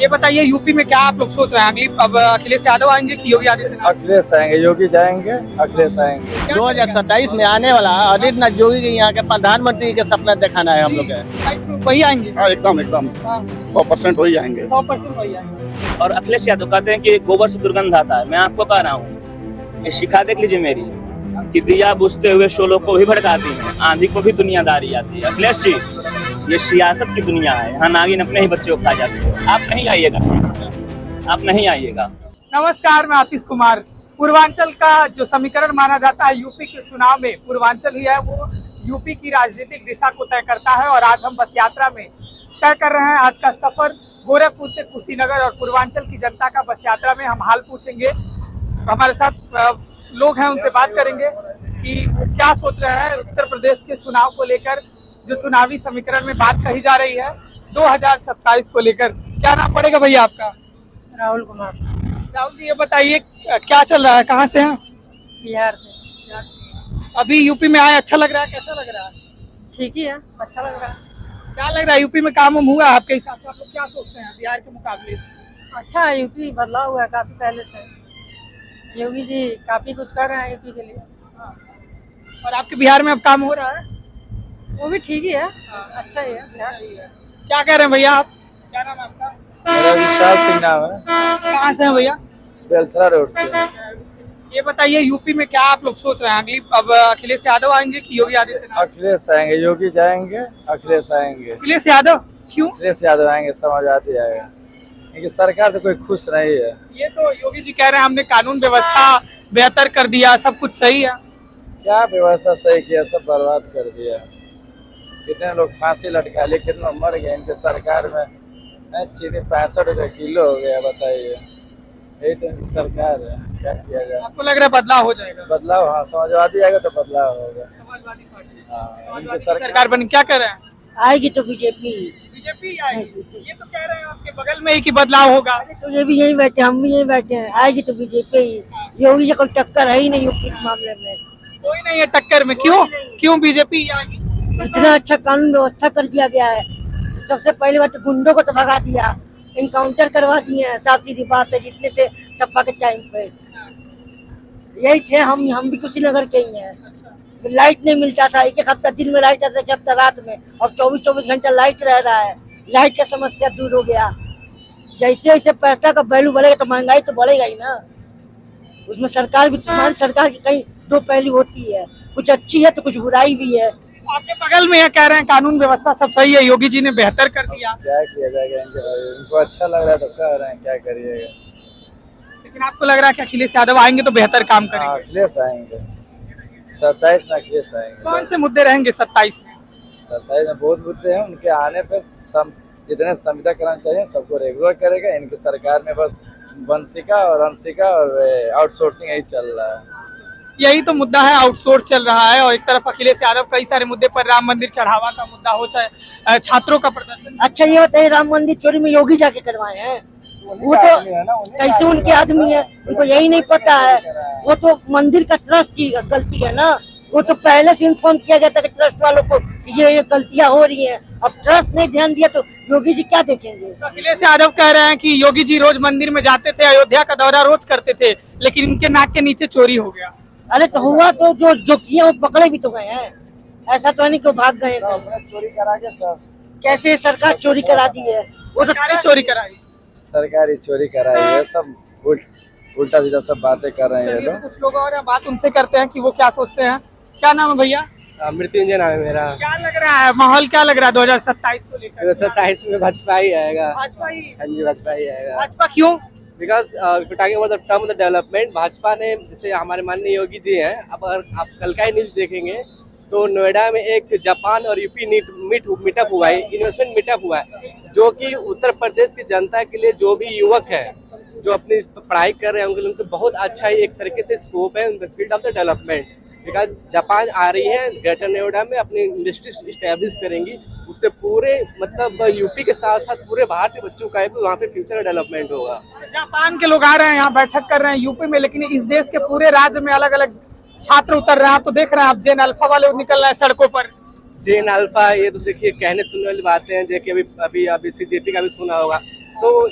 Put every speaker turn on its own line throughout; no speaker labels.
ये बताइए यूपी में क्या आप लोग सोच रहे हैं, अगली अब अखिलेश यादव आएंगे कि योगी आदित्यनाथ?
अखिलेश आएंगे, योगी जाएंगे, अखिलेश आएंगे।
2027 में आने वाला आदित्यनाथ योगी के यहाँ के प्रधानमंत्री के सपना दिखाना है हम लोग का।
वही आएंगे?
हाँ एकदम एकदम 100% वही आएंगे।
100% वही आएंगे।
और अखिलेश यादव कहते हैं कि गोबर से दुर्गंध आता है। मैं आपको कह रहा हूँ, ये शिखा देख लीजिए मेरी, कि दिया बुझते हुए शोलों को भी भड़काती है, आंधी को भी दुनियादारी आती है। अखिलेश जी, ये सियासत की दुनिया है, यहाँ नागिन अपने ही बच्चे को खा जाते हैं। आप नहीं आइएगा, आप नहीं आइएगा।
नमस्कार, मैं आतिश कुमार। पूर्वांचल का जो समीकरण माना जाता है यूपी के चुनाव में, पूर्वांचल ही है वो यूपी की राजनीतिक दिशा को तय करता है। और आज हम बस यात्रा में तय कर रहे हैं आज का सफर गोरखपुर से कुशीनगर, और पूर्वांचल की जनता का बस यात्रा में हम हाल पूछेंगे। हमारे साथ लोग हैं, उनसे बात करेंगे कि वो क्या सोच रहे हैं उत्तर प्रदेश के चुनाव को लेकर, जो चुनावी समीकरण में बात कही जा रही है 2027 को लेकर। क्या नाम पड़ेगा भैया आपका?
राहुल कुमार,
राहुल जी, ये बताइए क्या चल रहा है, कहाँ से हैं?
बिहार से।
अभी यूपी में आए, अच्छा लग रहा है? कैसा लग रहा है?
ठीक ही है, अच्छा लग रहा है।
क्या लग रहा है, यूपी में काम हुआ है आपके हिसाब से? आप लोग क्या सोचते हैं बिहार के मुकाबले?
अच्छा है, यूपी बदलाव हुआ है काफी पहले से। योगी जी काफी कुछ कर रहे हैं यूपी के लिए।
और आपके बिहार में अब काम हो रहा है?
वो भी ठीक ही है, अच्छा ही है बिहार।
क्या कह रहे हैं भैया आप? क्या नाम है आपका?
मेरा विशाल सिंह नाम है,
कहाँ से हैं भैया?
बेलथरा रोड से।
ये बताइए यूपी में क्या आप लोग सोच रहे हैं, अगली अब अखिलेश यादव आएंगे कि योगी आदित्यनाथ?
अखिलेश आएंगे, योगी जाएंगे, अखिलेश आएंगे।
अखिलेश यादव क्यों?
अखिलेश यादव आएंगे, समझ आती जाएगा, क्योंकि सरकार से कोई खुश नहीं है।
ये तो योगी जी कह रहे हैं हमने कानून व्यवस्था बेहतर कर दिया, सब कुछ सही है।
क्या व्यवस्था सही किया, सब बर्बाद कर दिया। कितने लोग फांसी लटका लिए, कितने लोग मर गए इनके सरकार में। चीनी 65 रुपए किलो हो गया, बताइए। यही तो इनकी सरकार है, क्या किया जाए?
आपको लग रहा है बदलाव हो जाएगा?
बदलाव, हाँ, समाजवादी आएगा तो बदलाव होगा।
समाजवादी पार्टी,
हाँ,
समाजवादी
इनकी
सरकार बनी, क्या कर रहे हैं?
आएगी तो बीजेपी।
बीजेपी आएगी, ये तो कह रहे हैं आपके बगल में ही कि बदलाव होगा।
तो ये भी यहीं बैठे, हम भी यहीं बैठे हैं। आएगी तो बीजेपी ही। योगी जी कोई टक्कर है ही नहीं यूपी के मामले में।
कोई नहीं है टक्कर में। क्यों बीजेपी आएगी?
इतना अच्छा कानून व्यवस्था कर दिया गया है। सबसे पहले बात तो गुंडों को तो भगा दिया, इनकाउंटर करवा दिए हैं। साफ सीधी बात है, जितने थे सपा के टाइम पे यही थे। हम भी कुशीनगर के ही हैं। लाइट नहीं मिलता था, एक हफ्ता दिन में लाइट आता, एक हफ्ता रात में। अब 24-24 घंटा लाइट रह रहा है। लाइट का समस्या दूर हो गया। जैसे जैसे पैसा का वैल्यू बढ़ेगा तो महंगाई तो बढ़ेगा ही ना। उसमें सरकार भी, तुम्हारी सरकार की कहीं दो पहलू होती है, कुछ अच्छी है तो कुछ बुराई भी है।
आपके बगल में है, कह रहे हैं कानून व्यवस्था सब सही है, योगी जी ने बेहतर कर दिया।
क्या किया जाएगा इनके बारे में? इनको अच्छा लग रहा है तो कह रहे हैं, क्या करिएगा।
लेकिन आपको लग रहा है कि अखिलेश यादव आएंगे तो बेहतर काम
हाँ,
करेंगे?
अखिलेश आएंगे, 27 में अखिलेश आएंगे।
कौन से मुद्दे रहेंगे 27 में?
27 में बहुत मुद्दे हैं। उनके आने पे जितने संविदा कर्मचारी हैं सबको रेगुलर करेगा। इनकी सरकार में बस वंशिका और अंशिका और आउटसोर्सिंग यही चल रहा है।
यही तो मुद्दा है, आउटसोर्स चल रहा है। और एक तरफ अखिलेश यादव कई सारे मुद्दे पर, राम मंदिर चढ़ावा का मुद्दा हो, चाहे छात्रों का प्रदर्शन।
अच्छा ये बताइए, राम मंदिर चोरी में योगी जाके करवाए हैं? वो तो कैसे उनके आदमी है, उनको यही नहीं पता है। वो तो मंदिर का ट्रस्ट की गलती है ना। वो तो पहले से इन्फॉर्म किया गया था कि ट्रस्ट वालों को ये गलतियां हो रही हैं। अब ट्रस्ट नहीं ध्यान दिया तो योगी जी क्या देखेंगे?
तो अखिलेश यादव कह रहे हैं कि योगी जी रोज मंदिर में जाते थे, अयोध्या का दौरा रोज करते थे, लेकिन इनके नाक के नीचे चोरी हो गया।
अरे तो हुआ तो जो किए वो पकड़े भी तो गए हैं। ऐसा तो नहीं कि भाग गए हैं।
चोरी करा के सब,
कैसे सरकार चोरी करा दी है? वो तो
सरकारी चोरी कराई।
सरकारी चोरी कराई है, सब उल्टा सीधा सब बातें कर रहे हैं ये
चलिए,
लोग।
तो कुछ लोग और हैं, बात उनसे करते हैं कि वो क्या सोचते हैं। क्या नाम है भैया?
मृत्युंजय नाम है मेरा।
क्या लग रहा है माहौल, क्या लग रहा है 2027 को लेकर?
2027 में भाजपा ही आएगा।
भाजपा ही?
हाँ जी, भाजपा ही आएगा।
भाजपा क्यों?
Because talking about the term of the development, Bhajpa ने, जैसे हमारे माननीय योगी जी हैं, अब अगर आप कल का ही न्यूज देखेंगे तो नोएडा में एक जापान और यूपी मीटअप हुआ है, इन्वेस्टमेंट मीटअप हुआ है, जो कि उत्तर प्रदेश की जनता के लिए, जो भी युवक है जो अपनी पढ़ाई कर रहे हैं उनके लिए तो बहुत अच्छा ही एक तरीके से स्कोप है in the field of the development. Because Japan आ रही है ग्रेटर नोएडा में, अपनी इंडस्ट्री स्टैब्लिश करेंगी। उससे पूरे मतलब यूपी के साथ साथ पूरे भारतीय बच्चों का भी वहाँ पे फ्यूचर डेवलपमेंट होगा।
जापान के लोग आ रहे हैं यहाँ बैठक कर रहे हैं यूपी में, लेकिन इस देश के पूरे राज्य में अलग अलग छात्र उतर रहे हैं। आप तो देख रहे हैं, आप जेन अल्फा वाले निकल रहे हैं सड़कों पर।
जेन अल्फा, ये तो देखिए कहने सुनने वाली बातें हैं। देखिए अभी सीजेपी का भी सुना होगा। तो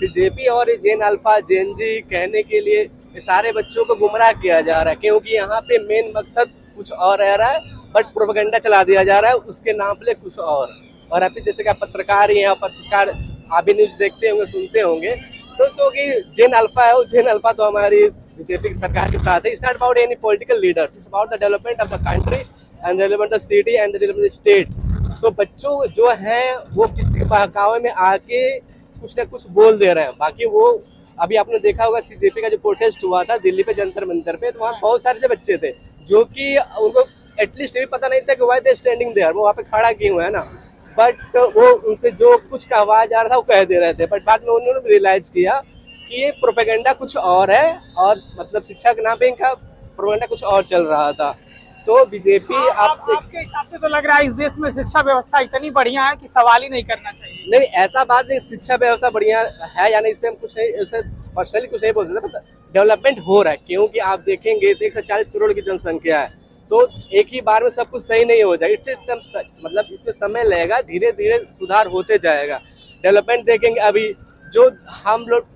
सीजेपी और जेन अल्फा जेन जी कहने के लिए ये सारे बच्चों को गुमराह किया जा रहा है, क्योंकि यहाँ पे मेन मकसद कुछ और रह रहा है, बट प्रोपेगेंडा चला दिया जा रहा है उसके नाम पे कुछ और आप जैसे कि पत्रकार ही हैं, पत्रकार आप भी न्यूज देखते होंगे, सुनते होंगे, तो जो कि जेन अल्फा है, वो जेन अल्फा तो हमारी बीजेपी की सरकार के साथ है। It's not about any political leaders, it's about the development of the country and development the city and development the state. So बच्चों जो हैं वो किसी बहकावे में आके कुछ ना कुछ बोल दे रहे हैं। बाकी वो अभी आपने देखा होगा सीजेपी का जो प्रोटेस्ट हुआ था दिल्ली पे जंतर मंतर पे, तो वहाँ बहुत सारे से बच्चे थे जो कि उनको एटलीस्ट ये भी पता नहीं था कि वाई दे स्टैंडिंग देयर, वो वहाँ पे खड़ा किए हुए है ना, बट वो उनसे जो कुछ का आवाज आ रहा था वो कह दे रहे थे, बट बाद में उन्होंने रियलाइज किया कि ये प्रोपेगेंडा कुछ और है और मतलब शिक्षा के नाम पे इनका प्रोपेगेंडा कुछ और चल रहा था। तो बीजेपी
आपके हिसाब से तो लग रहा है इस देश में शिक्षा व्यवस्था इतनी बढ़िया है कि सवाल ही नहीं करना चाहिए।
नहीं, ऐसा बात नहीं, शिक्षा व्यवस्था बढ़िया है या नहीं, इस पे हम कुछ नहीं, उसे पर्सनली कुछ नहीं बोल सकते, डेवलपमेंट हो रहा है, क्योंकि आप देखेंगे तो 140 करोड़ की जनसंख्या है, तो एक ही बार में सब कुछ सही नहीं हो जाएगा, मतलब इसमें समय लगेगा, धीरे धीरे सुधार होते जाएगा। डेवलपमेंट देखेंगे, अभी जो हम लोग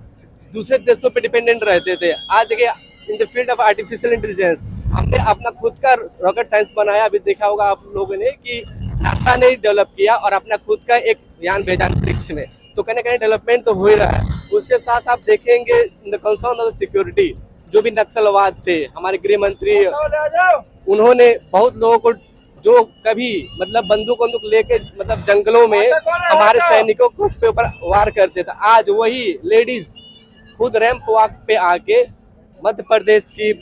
दूसरे देशों पे डिपेंडेंट रहते थे, आज देखिए इन the field of artificial intelligence हमने अपना खुद का रॉकेट साइंस बनाया। अभी देखा होगा आप लोगों ने कि नासा ने डेवलप किया और अपना खुद का एक यान भेजा अंतरिक्ष में, तो कहीं ना कहीं डेवलपमेंट तो हो ही रहा है। उसके साथ साथ देखेंगे in the concern of security, जो भी नक्सलवाद थे, हमारे गृह मंत्री उन्होंने बहुत लोगों को जो कभी मतलब बंदूक लेके मतलब जंगलों में हमारे सैनिकों के ऊपर वार करते थे, आज वही लेडीज खुद रैंप वॉक पे आके मध्य प्रदेश की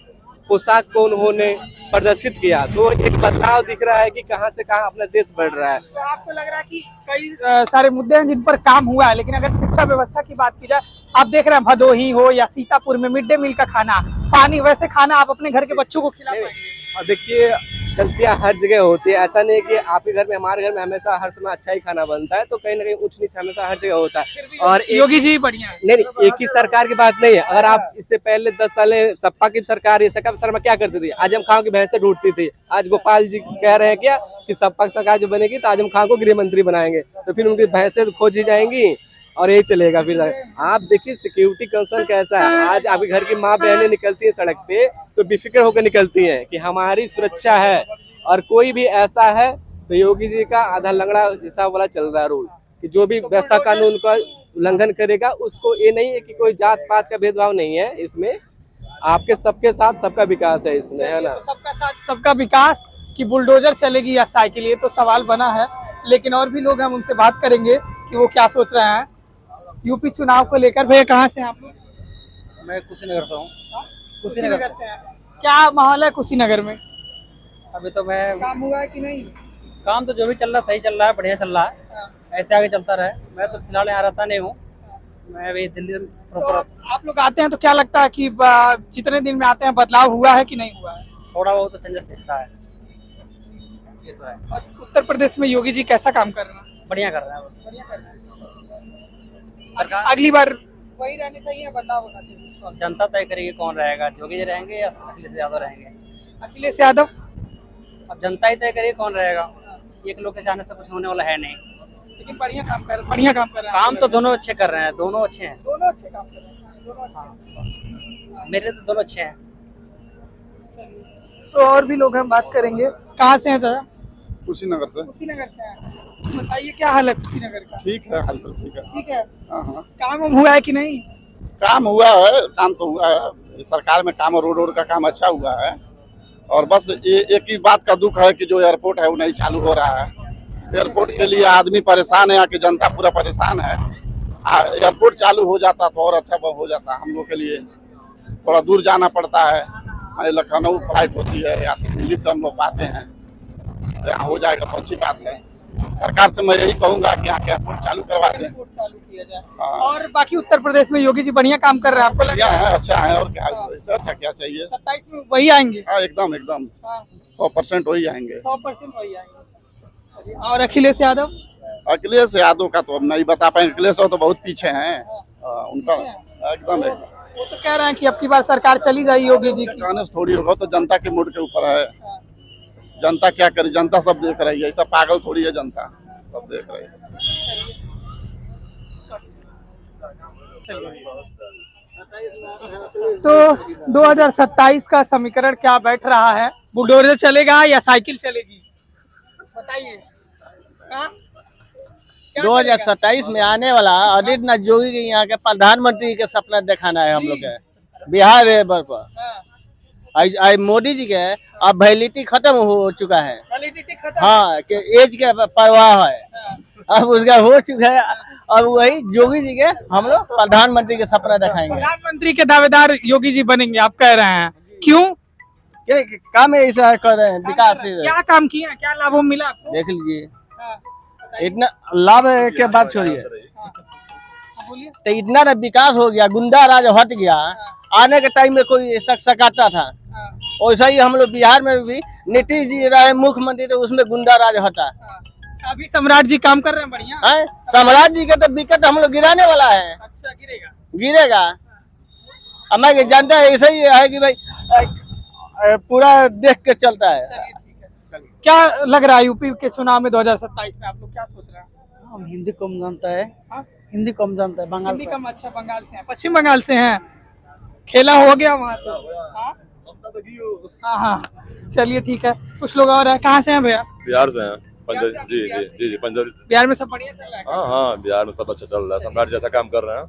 पोशाक को उन्होंने प्रदर्शित किया। तो एक बदलाव दिख रहा है कि कहां से कहां अपना देश बढ़ रहा है।
तो आपको लग रहा है कि कई सारे मुद्दे हैं जिन पर काम हुआ है, लेकिन अगर शिक्षा व्यवस्था की बात की जाए, आप देख रहे हैं भदोही हो या सीतापुर में मिड डे मील का खाना, पानी, वैसे खाना आप अपने घर के बच्चों को खिला पाएंगे?
और देखिए गलतियां हर जगह होती है, ऐसा नहीं कि आपके घर में, हमारे घर में हमेशा हर समय अच्छा ही खाना बनता है, तो कहीं ना कहीं ऊंच नीच हमेशा हर जगह होता है। और
योगी जी बढ़िया है।
नहीं, एक ही सरकार की बात नहीं है। अगर आप इससे पहले 10 साल सपा की सरकार, सपा शर्मा क्या करती थी, आजम खान की भैंसें ढूंढती थी। आज गोपाल जी कह रहे हैं क्या कि सपा की सरकार जो बनेगी तो आजम खान को गृह मंत्री बनाएंगे, तो फिर उनकी भैंसें खोजी जाएंगी और यही चलेगा। फिर आप देखिए सिक्योरिटी कंसर्न कैसा है। आज आपके घर की माँ बहनें निकलती है सड़क पे तो बेफिक्र होकर निकलती हैं कि हमारी सुरक्षा है, और कोई भी ऐसा है तो योगी जी का आधा लंगड़ा जैसा वाला चल रहा है रूल, कि जो भी व्यवस्था कानून का उल्लंघन करेगा उसको, ये नहीं है कि कोई जात पात का भेदभाव नहीं है इसमें, आपके सबके साथ सबका विकास है इसमें, है ना।
सबका साथ सबका विकास कि बुलडोजर चलेगी या साइकिल, ये तो सवाल बना है, लेकिन और भी लोग हम उनसे बात करेंगे कि वो क्या सोच रहे हैं यूपी चुनाव को लेकर। भैया कहाँ से हैं आप लोग?
मैं कुशीनगर से हूँ।
कुशीनगर से हैं। क्या माहौल है कुशीनगर में?
अभी तो मैं
काम हुआ है कि नहीं?
काम तो जो भी चल रहा है सही चल रहा है, बढ़िया चल रहा है, ऐसे आगे चलता रहे। मैं तो फिलहाल यहाँ रहता नहीं हूँ, मैं अभी दिल्ली प्रॉपर।
तो आप लोग आते हैं तो क्या लगता है कि जितने दिन में आते हैं बदलाव हुआ है कि नहीं हुआ है?
थोड़ा बहुत तो चेंजेस दिखता है, ये तो है।
और उत्तर प्रदेश में योगी जी कैसा काम कर रहे हैं?
बढ़िया कर रहा है
बढ़िया कर रहे हैं।
सरकार।
अगली बार वही रहने चाहिए, बदलाव होना चाहिए।
अब जनता तय करेगी कौन रहेगा, योगी जी रहेंगे या अखिलेश यादव रहेंगे।
अखिलेश यादव।
अब जनता ही तय करेगी कौन रहेगा, एक लोग के चाहने से कुछ होने वाला है नहीं।
लेकिन बढ़िया काम कर रहे हैं।
काम तो दोनों अच्छे कर रहे हैं, दोनों अच्छे हैं,
दोनों अच्छे काम कर रहे हैं, दोनों अच्छे।
मेरे तो दोनों अच्छे हैं।
तो और भी लोग हम बात करेंगे। कहाँ से हैं जरा?
कुशीनगर से।
कुशीनगर से हैं। बताइए क्या हाल है कुशीनगर का?
ठीक है, हाल तो ठीक है।
ठीक है।
हाँ हाँ,
काम हुआ है कि नहीं?
काम हुआ है, काम तो हुआ है, सरकार में काम, रोड का काम अच्छा हुआ है। और बस ये एक ही बात का दुख है कि जो एयरपोर्ट है वो नहीं चालू हो रहा है। एयरपोर्ट के लिए आदमी परेशान है, यहाँ की जनता पूरा परेशान है। एयरपोर्ट चालू हो जाता तो और अच्छा हो जाता। हम लोग के लिए थोड़ा दूर जाना पड़ता है, हमारे लखनऊ फ्लाइट होती है या दिल्ली से हम लोग आते हैं, तो यहाँ हो जाएगा तो अच्छी बात है। सरकार से मैं यही कहूँगा कि यहाँ के एयरपोर्ट चालू करवा दें।
चालू किया जाए। और बाकी उत्तर प्रदेश में योगी जी बढ़िया काम कर रहे हैं, आपको लगता
है? अच्छा है, और क्या, इससे अच्छा क्या चाहिए।
27 में वही आएंगे?
हाँ एकदम एकदम 100% वही आएंगे,
100% वही आएंगे। और अखिलेश यादव?
अखिलेश यादव का तो अब नहीं बता पाएंगे, अखिलेश यादव तो बहुत पीछे हैं उनका, एकदम एकदम।
वो तो कह रहे हैं कि अब की बार सरकार चली जाए योगी जी की।
कहने से थोड़ी होगा, तो जनता के मूड के ऊपर है, जनता क्या करे, जनता सब देख रही है, ऐसा पागल थोड़ी है जनता, सब देख रही है।
तो 2027 का समीकरण क्या बैठ रहा है? बुलडोजर चलेगा या साइकिल चलेगी, बताइए। हाँ? क्या चलेगा?
2027 में आने वाला आदित्य जोगी के यहाँ के प्रधानमंत्री के सपना दिखाना है हम लोग के बिहार पर।
हाँ,
आज मोदी जी के अब वैलिडिटी खत्म हो चुका है।
वैलिडिटी खत्म।
हाँ, कि एज के परवाह है, अब उसका हो चुका है। अब वही योगी जी के हम लोग प्रधानमंत्री के सपना दिखाएंगे।
प्रधानमंत्री के दावेदार योगी जी बनेंगे, आप कह रहे हैं, क्यों?
काम ऐसा कर रहे हैं, विकास
क्या काम किए हैं, क्या लाभ मिला आपको?
देख लीजिए।
हाँ,
इतना लाभ के बात छोड़िए,
बोलिए।
तो इतना ना विकास हो गया, गुंडा राज हट गया। आने के टाइम में कोई सकाता था, वैसा ही हम लोग बिहार में भी नीतीश जी रहे मुख्यमंत्री, तो उसमें गुंडा राज हटा।
अभी सम्राट जी काम कर रहे हैं बढ़िया
है। सम्राट जी के तो विकेट हम लोग गिराने वाला है।
अच्छा,
गिरेगा। अब मैं जानता है ऐसा ही है कि भाई पूरा देख के चलता है।
क्या लग रहा है यूपी के चुनाव में 2027 में आप लोग क्या सोच रहे हैं?
हम हिंदी कम जानता है,
हाँ?
हिंदी कम जानता है, बंगाल
हिंदी
से।
कम। अच्छा, बंगाल से हैं, पश्चिम बंगाल से हैं, खेला हो गया वहाँ तो। हाँ हाँ हाँ, चलिए ठीक है। कुछ लोग और हैं, कहाँ से हैं भैया?
बिहार से हैं।
बिहार से?
जी जी जी जी, पंजाबी से।
बिहार में सब बढ़िया चल रहा है?
हाँ हाँ, बिहार में सब अच्छा चल रहा है। सम्राट जी अच्छा काम कर रहे हैं।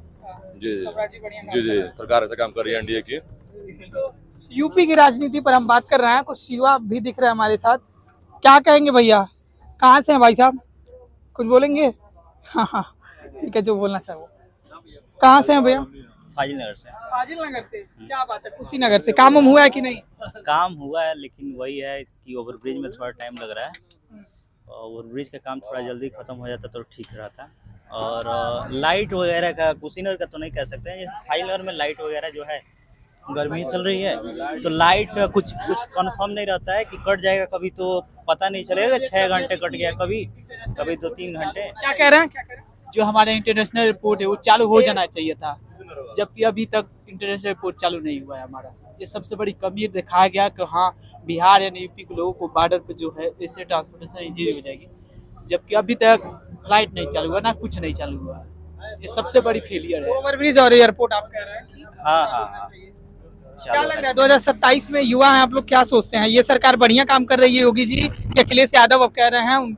जी जी
सम्राट जी बढ़िया काम
जी जी,
कर रहे हैं।
सरकार अच्छा काम कर रही है एनडीए की।
यूपी की राजनीति पर हम बात कर रहे हैं, कुछ युवा भी दिख रहे हैं हमारे साथ। क्या कहेंगे भैया? कहाँ से हैं भाई साहब, कुछ बोलेंगे? हाँ हाँ, ठीक है, जो बोलना चाहो। कहाँ से हैं भैया?
फाजिल नगर से।
फाजिल नगर से? क्या बात है, कुशीनगर से। काम हुआ है कि नहीं?
काम हुआ है, लेकिन वही है कि ओवरब्रिज में थोड़ा टाइम लग रहा है। ओवरब्रिज का काम थोड़ा जल्दी खत्म हो जाता तो ठीक रहता। और लाइट वगैरह का कुशीनगर का तो नहीं कह सकते हैं, फाजिल नगर में लाइट वगैरह जो है, गर्मी चल रही है तो लाइट का कुछ कंफर्म नहीं रहता है कि कट जाएगा, कभी तो पता नहीं चलेगा 6 घंटे कट गया, कभी 2-3 घंटे।
क्या कह रहे हैं?
जो हमारा इंटरनेशनल एयरपोर्ट है वो चालू हो जाना चाहिए था, जबकि अभी तक इंटरनेशनल एयरपोर्ट चालू नहीं हुआ है हमारा। ये सबसे बड़ी कमी दिखाया गया कि हाँ, बिहार यानी यूपी के लोगों को बॉर्डर पे जो है इससे ट्रांसपोर्टेशन इजी हो जाएगी, जबकि अभी तक फ्लाइट नहीं चालू हुआ, ना कुछ नहीं चालू हुआ है। ये सबसे बड़ी फेलियर है।
ओवरब्रिज और एयरपोर्ट आप कह रहे हैं?
हाँ हाँ।
क्या लग रहा है 2027 में युवा हैं आप लोग, क्या सोचते हैं? ये सरकार बढ़िया काम कर रही है योगी जी, अखिलेश यादव अब कह रहे हैं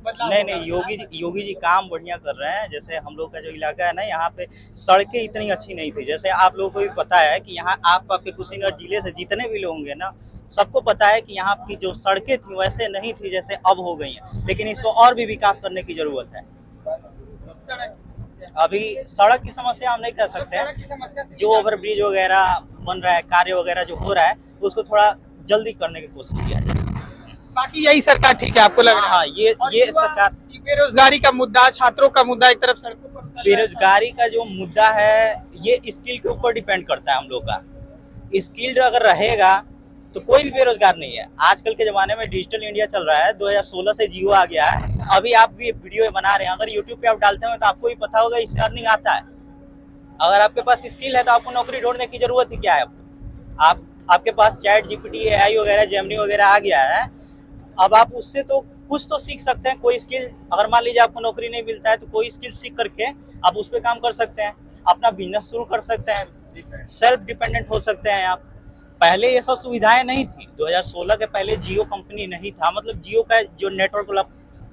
नहीं, योगी जी काम बढ़िया कर रहे हैं। जैसे हम लोग का जो इलाका है ना, यहाँ पे सड़कें इतनी अच्छी नहीं थी। जैसे आप लोगों को भी पता है कि यहाँ आपके कुशीनगर जिले से जितने भी लोग होंगे ना, सबको पता है कि यहाँ की जो सड़कें थी वैसे नहीं थी जैसे अब हो गई हैं, लेकिन इसको और भी विकास करने की जरूरत है। अभी सड़क की समस्या हम नहीं कह सकते हैं, जो ओवरब्रिज वगैरह बन रहा है, कार्य वगैरह जो हो रहा है, उसको थोड़ा जल्दी करने की कोशिश किया जाए।
बाकी यही सरकार ठीक है आपको लग रहा है?
हाँ, ये सरकार।
बेरोजगारी का मुद्दा, छात्रों का मुद्दा एक तरफ सड़कों पर।
बेरोजगारी का जो मुद्दा है, ये स्किल के ऊपर डिपेंड करता है हम लोग का। स्किल्ड अगर रहेगा तो कोई भी बेरोजगार नहीं है। आजकल के ज़माने में डिजिटल इंडिया चल रहा है, 2016 से जियो आ गया है। अभी आप भी वीडियो बना रहे हैं, अगर यूट्यूब पे आप डालते हो तो आपको भी पता होगा इससे अर्निंग आता है। अगर आपके पास स्किल है तो आपको नौकरी ढूंढने की जरूरत ही क्या है? आपके पास चैट जीपीटी, एआई वगैरह, जेमिनी वगैरह आ गया है। अब आप उससे तो कुछ तो सीख सकते हैं, कोई स्किल। अगर मान लीजिए आपको नौकरी नहीं मिलता है तो कोई स्किल सीख करके आप उस पर काम कर सकते हैं, अपना बिजनेस शुरू कर सकते हैं, सेल्फ डिपेंडेंट हो सकते हैं आप। पहले ये सब सुविधाएं नहीं थी। 2016 के पहले जियो कंपनी नहीं था, मतलब जियो का जो नेटवर्क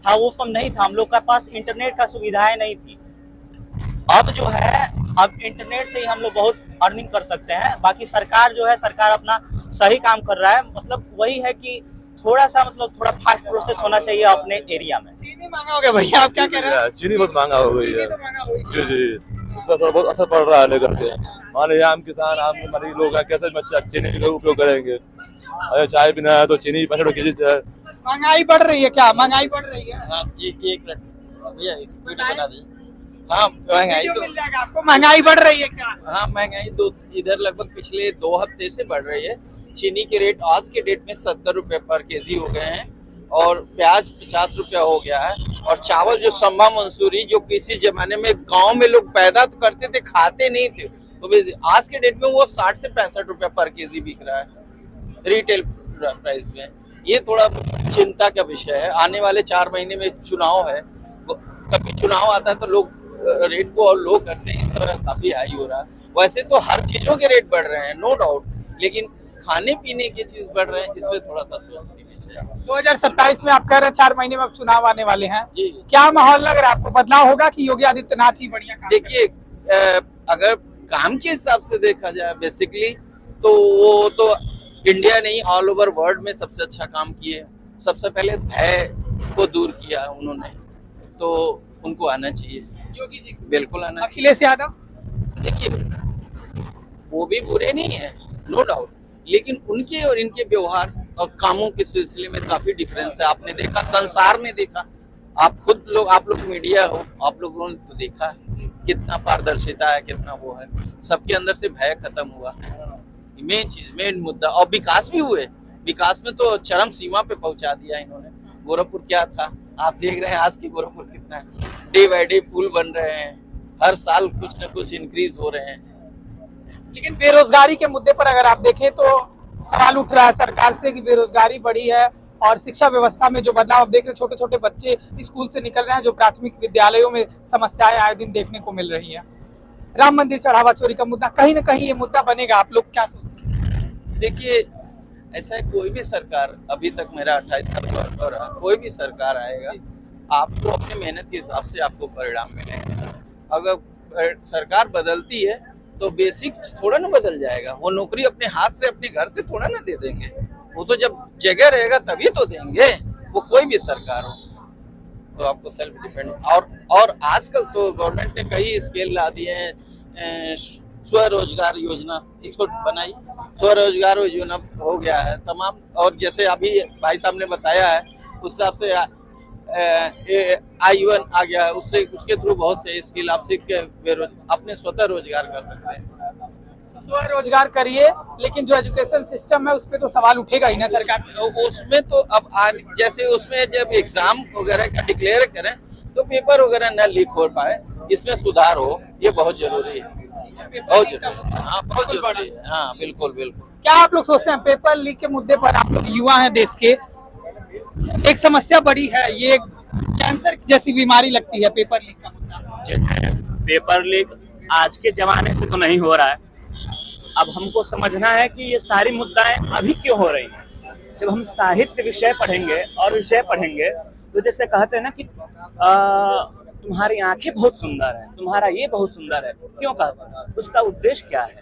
था वो फम नहीं था, हम लोग के पास इंटरनेट का सुविधाएं नहीं थी। अब जो है, अब इंटरनेट से ही हम लोग बहुत अर्निंग कर सकते हैं। बाकी सरकार जो है, सरकार अपना सही काम कर रहा है। मतलब वही है कि थोड़ा फास्ट प्रोसेस होना चाहिए अपने एरिया में।
चीनी महंगा हो गया भैया, आप क्या कह रहे हैं?
चीनी बहुत महंगा हो गई है। जी जी, इस पर थोड़ा बहुत असर पड़ रहा है लेकर के। मान लीजिए आम किसान, आम मरीज लोग हैं, कैसे चीनी का उपयोग करेंगे? अरे चाय पीना है तो चीनी 65 के जी चाय।
महंगाई बढ़ रही है क्या? महंगाई बढ़ रही है?
हाँ जी, 1 मिनट भैया, एक वीडियो बना दी। हाँ, महंगाई तो
मिल जाएगा आपको। महंगाई बढ़ रही है क्या?
हाँ, महंगाई तो इधर लगभग पिछले 2 हफ्ते से बढ़ रही है। चीनी के रेट आज के डेट में 70 रुपए पर केजी हो गए हैं, और प्याज 50 रुपया हो गया है। और चावल जो सम्मा मंसूरी, जो किसी जमाने में गांव में लोग पैदा तो करते थे, खाते नहीं थे, तो आज के डेट में वो 60 से 65 रुपया पर केजी बिक रहा है रिटेल प्राइस में। ये थोड़ा चिंता का विषय है। आने वाले 4 महीने में चुनाव है, कभी चुनाव आता है तो लोग रेट को और लो करते हैं, इस समय काफी हाई हो रहा है। वैसे तो हर चीजों के रेट बढ़ रहे हैं, नो डाउट, लेकिन खाने पीने की चीज बढ़ रहे हैं, इस पे थोड़ा सा सोचने की विषय है।
2027 में आप कह रहे हैं 4 महीने में अब चुनाव आने वाले हैं, क्या माहौल लग रहा है आपको? बदलाव होगा कि योगी आदित्यनाथ ही बढ़िया काम?
देखिए, अगर काम के हिसाब से देखा जाए बेसिकली तो वो तो इंडिया नहीं ऑल ओवर वर्ल्ड में सबसे अच्छा काम किए। सबसे पहले भय को दूर किया उन्होंने, तो उनको आना चाहिए।
योगी जी
बिल्कुल आना।
अखिलेश यादव
देखिए वो भी बुरे नहीं है, नो डाउट, लेकिन उनके और इनके व्यवहार और कामों के सिलसिले में काफी डिफरेंस है। आपने देखा, संसार ने देखा, आप लोग मीडिया हो, आप लोगों ने तो देखा है कितना पारदर्शिता है, कितना वो है, सबके अंदर से भय खत्म हुआ। मेन चीज, मेन मुद्दा, और विकास भी हुए। विकास में तो चरम सीमा पे पहुंचा दिया इन्होंने। गोरखपुर क्या था, आप देख रहे हैं आज की गोरखपुर कितना है, डे बाय डे पुल बन रहे हैं, हर साल कुछ न कुछ इंक्रीज हो रहे हैं।
लेकिन बेरोजगारी के मुद्दे पर अगर आप देखें तो सवाल उठ रहा है सरकार से कि बेरोजगारी बढ़ी है, और शिक्षा व्यवस्था में जो बदलाव आप देख रहे हैं, छोटे छोटे बच्चे स्कूल से निकल रहे हैं, जो प्राथमिक विद्यालयों में समस्याएं आए दिन देखने को मिल रही हैं। राम मंदिर चढ़ावा चोरी का मुद्दा, कहीं ना कहीं ये मुद्दा बनेगा, आप लोग क्या सोचते हैं?
देखिए, ऐसा कोई भी सरकार, अभी तक मेरा 28 साल का रहा, कोई भी सरकार आएगा, आपको अपने मेहनत के हिसाब से आपको परिणाम मिलेगा। अगर सरकार बदलती है तो बेसिक थोड़ा ना बदल जाएगा। वो नौकरी अपने हाथ से, अपने घर से थोड़ा ना दे देंगे, वो तो जब जगह रहेगा तभी तो देंगे, वो कोई भी सरकार हो। तो आपको सेल्फ डिपेंड, और आजकल तो गवर्नमेंट ने कई स्केल ला दिए हैं, स्वरोजगार योजना इसको बनाई, स्वरोजगार योजना हो गया है तमाम। और जैसे अभी भाई साहब ने बताया है, उस हिसाब से I1 आ गया है, उससे उसके थ्रू बहुत से स्किल आप सीख के अपने स्वतः रोजगार कर सकते हैं।
स्वरोजगार करिए, लेकिन जो एजुकेशन सिस्टम है उस पर तो सवाल उठेगा ही ना सरकार।
उसमें तो अब जैसे उसमें जब एग्जाम वगैरह का डिक्लेयर करें तो पेपर वगैरह न लीक हो पाए, इसमें सुधार हो, ये बहुत जरूरी है, बहुत जरूरी है। हाँ, बहुत जरूरी है। हाँ, बिल्कुल बिल्कुल।
क्या आप लोग सोचते हैं पेपर लीक के मुद्दे पर? आप लोग युवा हैं देश के, एक समस्या बड़ी है, ये कैंसर जैसी बीमारी लगती है पेपर लीक का मुद्दा।
जैसे पेपर लीक आज के जमाने से तो नहीं हो रहा है, अब हमको समझना है कि ये सारी मुद्दाएं अभी क्यों हो रही हैं। जब हम साहित्य विषय पढ़ेंगे और विषय पढ़ेंगे तो जैसे कहते हैं ना कि तुम्हारी आंखें बहुत सुंदर है, तुम्हारा ये बहुत सुंदर है, क्यों कहते हैं, उसका उद्देश्य क्या है।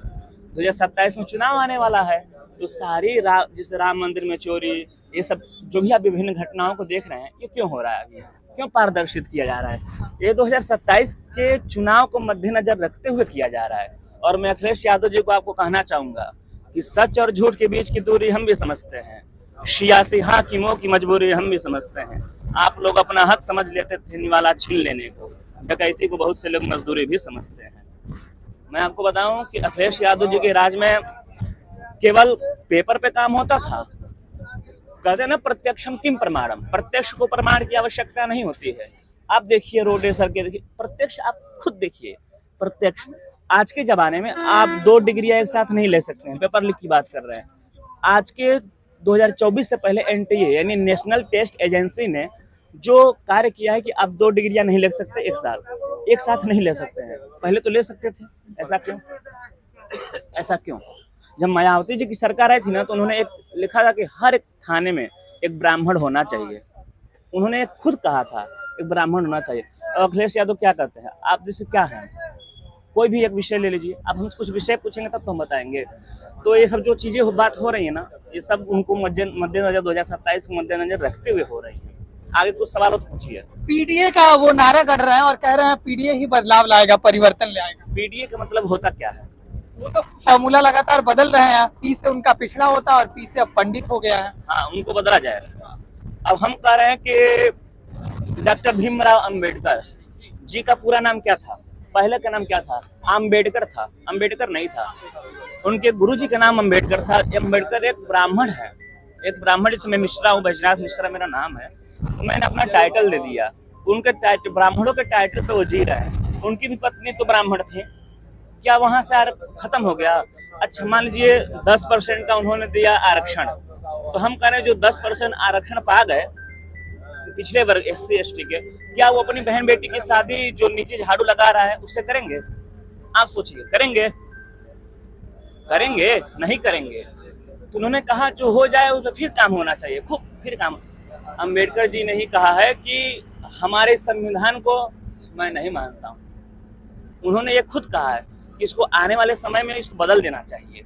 2027 में चुनाव आने वाला है, तो सारी जैसे राम मंदिर में चोरी, ये सब जो भी आप विभिन्न घटनाओं को देख रहे हैं, ये क्यों हो रहा है, अभी क्यों पारदर्शित किया जा रहा है? ये 2027 के चुनाव को मद्देनजर रखते हुए किया जा रहा है। और मैं अखिलेश यादव जी को आपको कहना चाहूंगा कि सच और झूठ के बीच की दूरी हम भी समझते हैं, सियासी हाकिमों की मजबूरी हम भी समझते हैं। आप लोग अपना हक समझ लेते थे निवाला छीन लेने को, डकैती को बहुत से लोग मजदूरी भी समझते हैं। मैं आपको बताऊं कि अखिलेश यादव जी के राज में केवल पेपर पे काम होता था। कहते हैं ना, प्रत्यक्षम किम प्रमाणम, प्रत्यक्ष को प्रमाण की आवश्यकता नहीं होती है। आप देखिए रोडे सड़कें देखिए, प्रत्यक्ष आप खुद देखिए, प्रत्यक्ष। आज के जमाने में आप 2 डिग्रियां एक साथ नहीं ले सकते हैं, पेपर लीक की बात कर रहे हैं। आज के 2024 से पहले NTA यानी नेशनल टेस्ट एजेंसी ने जो कार्य किया है कि आप 2 डिग्रियां नहीं ले सकते एक साथ नहीं ले सकते हैं। पहले तो ले सकते थे, ऐसा क्यों? ऐसा क्यों? जब मायावती जी की सरकार आई थी ना, तो उन्होंने एक लिखा था कि हर एक थाने में एक ब्राह्मण होना चाहिए। उन्होंने खुद कहा था एक ब्राह्मण होना चाहिए। और अखिलेश यादव क्या करते हैं, आप जैसे क्या है, कोई भी एक विषय ले लीजिए, आप हमसे कुछ विषय पूछेंगे तब तो हम बताएंगे। तो ये सब जो चीजें बात हो रही है ना, ये सब उनको मद्देनजर 2027 को मद्देनजर रखते हुए हो रही है। आगे कुछ सवाल हो तो पूछिए।
पीडीए का वो नारा गढ़ रहे हैं और कह रहे हैं पीडीए ही बदलाव लाएगा, परिवर्तन लाएगा।
पीडीए का मतलब होता क्या है?
वो तो फॉर्मूला लगातार बदल रहे हैं, पी से उनका पिछड़ा होता और पी से अब पंडित हो गया है।
हाँ, उनको बदला जाएगा। अब हम कह रहे हैं कि डॉक्टर भीमराव अंबेडकर जी का पूरा नाम क्या था? पहले का नाम क्या था? अंबेडकर था, अंबेडकर नहीं था। उनके गुरुजी का नाम अंबेडकर था। अंबेडकर एक ब्राह्मण है, एक ब्राह्मण, जिसमें मिश्रा हूँ, बैजनाथ मिश्रा मेरा नाम है, तो मैंने अपना टाइटल दे दिया। उनके टाइटल, ब्राह्मणों के टाइटल पे वो जी रहे हैं। उनकी भी पत्नी तो ब्राह्मण थी, क्या वहां से खत्म हो गया? अच्छा, मान लीजिए 10% का उन्होंने दिया आरक्षण, तो हम कह रहे हैं जो 10% आरक्षण पा गए, पिछड़े वर्ग SC ST के, क्या वो अपनी बहन बेटी की शादी जो नीचे झाड़ू लगा रहा है उससे करेंगे? आप सोचिए, करेंगे? करेंगे? नहीं करेंगे। तो उन्होंने कहा जो हो जाए उस पर फिर काम होना चाहिए, खूब फिर काम। अम्बेडकर जी ने ही कहा है कि हमारे संविधान को मैं नहीं मानता हूँ। उन्होंने ये खुद कहा है कि इसको आने वाले समय में इसको बदल देना चाहिए,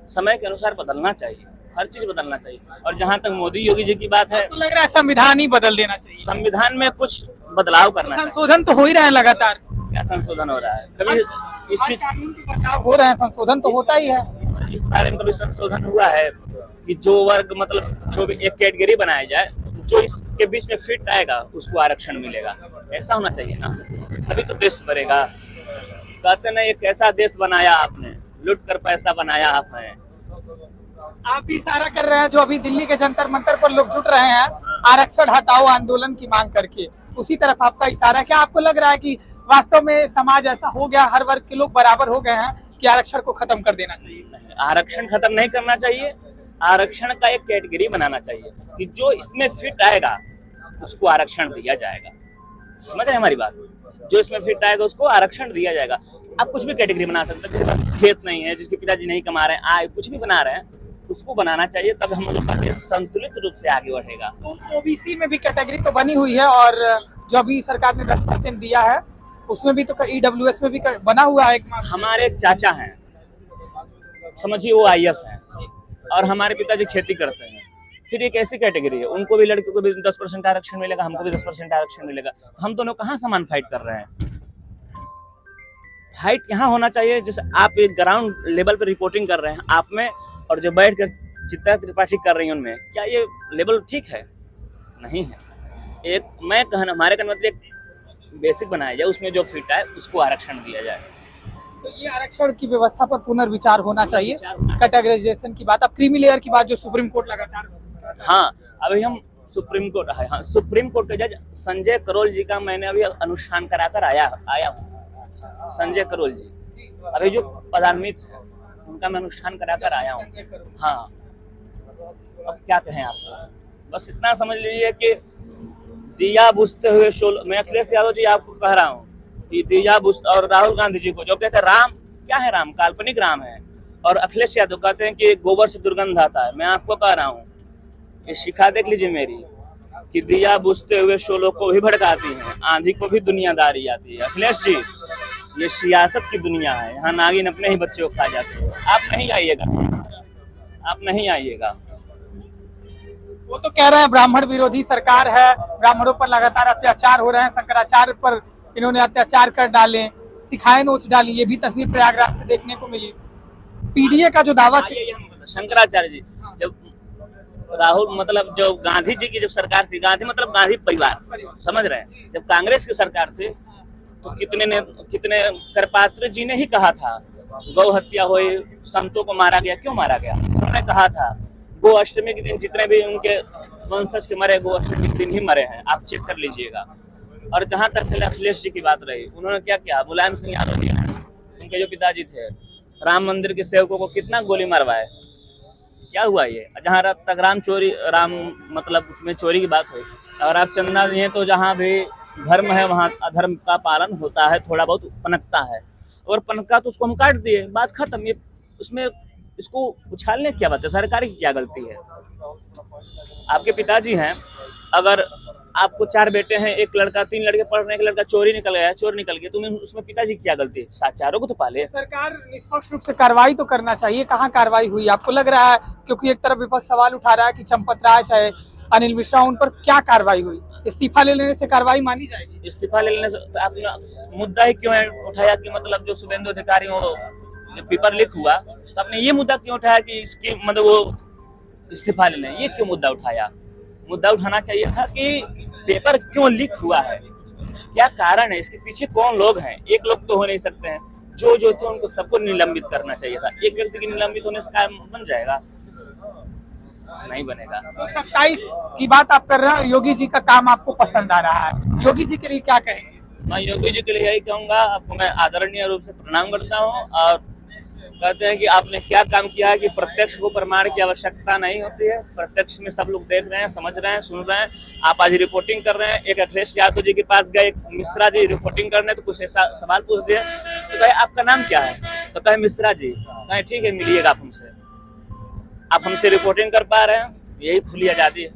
समय के अनुसार बदलना चाहिए, हर चीज बदलना चाहिए। और जहाँ तक मोदी योगी जी की बात है,
तो लग रहा है संविधान ही बदल देना चाहिए,
संविधान में कुछ बदलाव करना चाहिए।
संशोधन तो हो ही रहा है लगातार।
क्या संशोधन हो रहा है? कभी इस चीज
कानून के बदलाव हो रहे हैं, संशोधन तो होता ही है।
इस बारे में कभी संशोधन हुआ है कि जो वर्ग मतलब जो भी एक कैटेगरी बनाया जाए, जो इसके बीच में फिट आएगा उसको आरक्षण मिलेगा? ऐसा होना चाहिए ना, तभी तो देश बढ़ेगा। कहते ना एक ऐसा देश बनाया आपने, लूट कर पैसा बनाया आपने।
आप भी इशारा कर रहे हैं जो अभी दिल्ली के जंतर मंतर पर लोग जुट रहे हैं आरक्षण हटाओ आंदोलन की मांग करके, उसी तरफ आपका इशारा है। क्या आपको लग रहा है कि वास्तव में समाज ऐसा हो गया, हर वर्ग के लोग बराबर हो गए हैं कि आरक्षण को खत्म कर देना चाहिए?
आरक्षण खत्म नहीं करना चाहिए, आरक्षण का एक कैटेगरी बनाना चाहिए कि जो इसमें फिट आएगा उसको आरक्षण दिया जाएगा। समझ रहे हैं हमारी बात? जो इसमें फिट आएगा उसको आरक्षण दिया जाएगा। आप कुछ भी कैटेगरी बना सकते हैं, जिसके पास खेत नहीं है, जिसके पिताजी नहीं कमा रहे हैं, आय कुछ भी बना रहे हैं, उसको बनाना चाहिए, तब हम लोग का देश संतुलित रूप से आगे बढ़ेगा।
तो ओबीसी में भी कैटेगरी तो बनी हुई है, और जो अभी सरकार ने 10% दिया है उसमें भी तो EWS में भी बना हुआ है।
हमारे एक चाचा हैं, समझिए वो IAS हैं, और हमारे पिताजी खेती करते हैं। फिर एक ऐसी कैटेगरी है, उनको भी लड़कियों को भी 10% आरक्षण मिलेगा, हमको भी 10% आरक्षण मिलेगा। हम दोनों कहाँ समान फाइट कर रहे हैं? फाइट यहाँ होना चाहिए जैसे आप एक ग्राउंड लेवल पे रिपोर्टिंग कर रहे हैं आप में, और जो बैठ कर चित्रा त्रिपाठी कर रही है उनमें, क्या ये लेवल ठीक है? नहीं है। एक मैं कहना हमारे कहने मतलब एक बेसिक बनाया जाए, उसमें जो फिट है उसको आरक्षण दिया जाए।
तो ये आरक्षण की व्यवस्था पर पुनर्विचार होना चाहिए। कैटेगराइजेशन की बात, अब क्रीमी लेयर की बात जो सुप्रीम कोर्ट लगातार,
हाँ अभी हम सुप्रीम कोर्ट है, हाँ सुप्रीम कोर्ट के जज संजय करोल जी का मैंने अभी अनुष्ठान कराकर आया हूँ। संजय करोल जी अभी जो प्रधानमित है उनका मैं अनुष्ठान कराकर आया हूँ। हाँ अब क्या कहें आपको, बस इतना समझ लीजिए कि दिया बुझते हुए मैं अखिलेश यादव जी आपको कह रहा हूँ कि दिया बुझ, और राहुल गांधी जी को जो कहते हैं राम, क्या है राम? काल्पनिक राम है। और अखिलेश यादव कहते हैं कि गोबर से दुर्गंध आता है। मैं आपको कह रहा हूँ ये शिखा देख लीजिए मेरी, कि दिया बुझते हुए शोलों को भी भड़काती है, आंधी को भी दुनियादारी आती है। अखिलेश जी ये सियासत की दुनिया है, यहाँ नागिन अपने ही बच्चे को खा जाते हैं। आप नहीं आइएगा, आप नहीं आइएगा।
वो तो कह रहे हैं ब्राह्मण विरोधी सरकार है, ब्राह्मणों पर लगातार अत्याचार हो रहे हैं, शंकराचार्य पर इन्होंने अत्याचार कर डाले, सिखाए नोच डाली। ये भी तस्वीर प्रयागराज से देखने को मिली। पीडीए का जो दावा,
शंकराचार्य जी जब राहुल मतलब जो गांधी जी की जब सरकार थी, गांधी मतलब गांधी परिवार, समझ रहे हैं, जब कांग्रेस की सरकार थी तो कितने करपात्र जी ने ही कहा था गौ हत्या हुई, संतों को मारा गया। क्यों मारा गया? उन्होंने कहा था गो अष्टमी के दिन जितने भी उनके वंशज के मरे, गो अष्टमी के दिन ही मरे हैं, आप चेक कर लीजिएगा। और जहाँ तक अखिलेश जी की बात रही, उन्होंने क्या किया? मुलायम सिंह यादव जी उनके जो पिताजी थे, राम मंदिर के सेवकों को कितना गोली मरवाए। क्या हुआ ये? जहाँ तक राम मतलब उसमें चोरी की बात हुई, और आप चंदा दिए तो जहाँ भी धर्म है वहाँ अधर्म का पालन होता है, थोड़ा बहुत पनकता है, और पनका तो उसको हम काट दिए, बात खत्म। ये उसमें इसको उछालने क्या बात है? सरकार की क्या गलती है? आपके पिताजी हैं, अगर आपको 4 बेटे हैं, एक लड़का 3 लड़के पढ़ रहे हैं, एक लड़का चोर निकल गया, तुम्हें उसमें पिताजी की क्या गलती है? चारों को तो पाले।
सरकार निष्पक्ष रूप से कार्रवाई तो करना चाहिए, कहाँ कार्रवाई हुई? आपको लग रहा है, क्योंकि एक तरफ विपक्ष सवाल उठा रहा है कि चंपत राय चाहे अनिल मिश्रा, उन पर क्या कार्रवाई हुई? इस्तीफा ले लेने से कार्रवाई मानी जाएगी?
इस्तीफा ले लेने से तो आपने मुद्दा ही क्यों है उठाया कि मतलब जो शुभेंदु अधिकारी हो, जब पेपर लीक हुआ तो आपने ये मुद्दा क्यों उठाया कि इसकी मतलब वो इस्तीफा ले लें? ये क्यों मुद्दा उठाया? मुद्दा उठाना चाहिए था कि पेपर क्यों लीक हुआ है, क्या कारण है, इसके पीछे कौन लोग हैं। एक लोग तो हो नहीं सकते हैं, जो थे उनको सबको निलंबित करना चाहिए था। एक व्यक्ति की निलंबित होने से काम बन जाएगा? नहीं बनेगा।
तो 27 की बात आप कर रहे हैं, योगी जी का काम आपको पसंद आ रहा है, योगी जी के लिए क्या कहेंगे?
मैं योगी जी के लिए यही कहूँगा, आपको मैं आदरणीय रूप से प्रणाम करता हूँ, और कहते हैं कि आपने क्या काम किया है कि प्रत्यक्ष को प्रमाण की आवश्यकता नहीं होती है, प्रत्यक्ष में सब लोग देख रहे हैं, समझ रहे हैं, सुन रहे हैं। आप आज रिपोर्टिंग कर रहे हैं, एक अखिलेश यादव जी के पास गए, मिश्रा जी रिपोर्टिंग करने, तो कुछ ऐसा सवाल पूछ दिए तो कहे आपका नाम क्या है, तो कहे मिश्रा जी, कहे ठीक है मिलिएगा आप हमसे। आप हमसे रिपोर्टिंग कर पा रहे हैं, यही खुली आजादी है।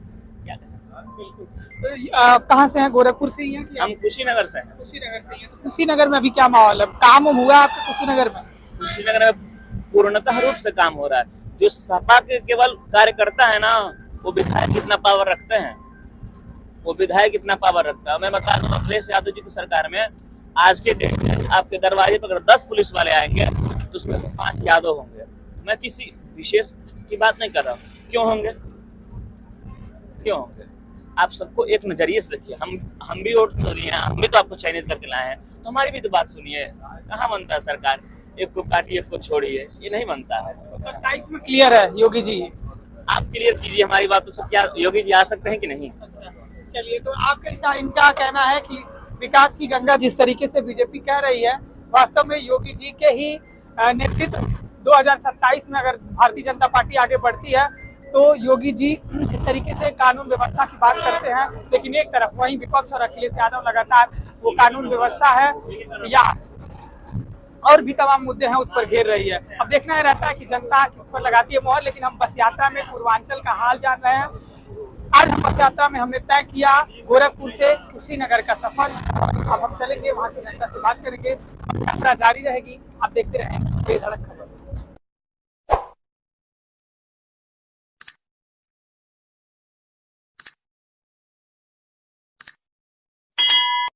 क्या
तो कहाँ से हैं? गोरखपुर से ही हैं कि
हम कुशीनगर से हैं।
कुशीनगर से ही हैं। तो कुशीनगर में अभी क्या माहौल है? काम हुआ आपके कुशीनगर में?
कुशीनगर में पूर्णतः रूप से काम हो रहा है। जो सपा के केवल कार्यकर्ता है ना, वो विधायक कितना पावर रखते हैं, वो विधायक कितना पावर रखता है। मैं बता दूं, अखिलेश यादव जी की सरकार में आज के डेट में आपके दरवाजे पर अगर 10 पुलिस वाले आएंगे तो उसमें 5 यादव होंगे। मैं किसी विशेष की बात नहीं कर रहा हूँ। क्यों होंगे? क्यों होंगे? आप सबको एक नजरिए से देखिए। हम भी वोट तो दिए हैं, हम भी तो आपको चयनित करके लाए हैं, तो हमारी भी तो बात सुनिए। कहाँ बनता है सरकार, एक को काटिए एक को छोड़िए, ये नहीं बनता है।
27 में क्लियर है योगी जी?
आप क्लियर कीजिए हमारी बातों से, क्या योगी जी आ सकते हैं कि नहीं?
अच्छा चलिए, तो आपका इनका कहना है कि विकास की गंगा जिस तरीके से बीजेपी कह रही है, वास्तव में योगी जी के ही नेतृत्व 2027 में अगर भारतीय जनता पार्टी आगे बढ़ती है तो योगी जी जिस तरीके से कानून व्यवस्था की बात करते हैं, लेकिन एक तरफ वहीं विपक्ष और अखिलेश यादव लगातार वो कानून व्यवस्था है या और भी तमाम मुद्दे हैं उस पर घेर रही है। अब देखना ही रहता है कि जनता किस पर लगाती है मोहर। लेकिन हम बस यात्रा में पूर्वांचल का हाल जान रहे हैं। आज हम बस यात्रा में हमने तय किया गोरखपुर से कुशीनगर का सफर। अब हम चलेंगे, वहाँ की जनता से बात करेंगे, यात्रा जारी रहेगी। आप देखते रहें बेधड़क खबर।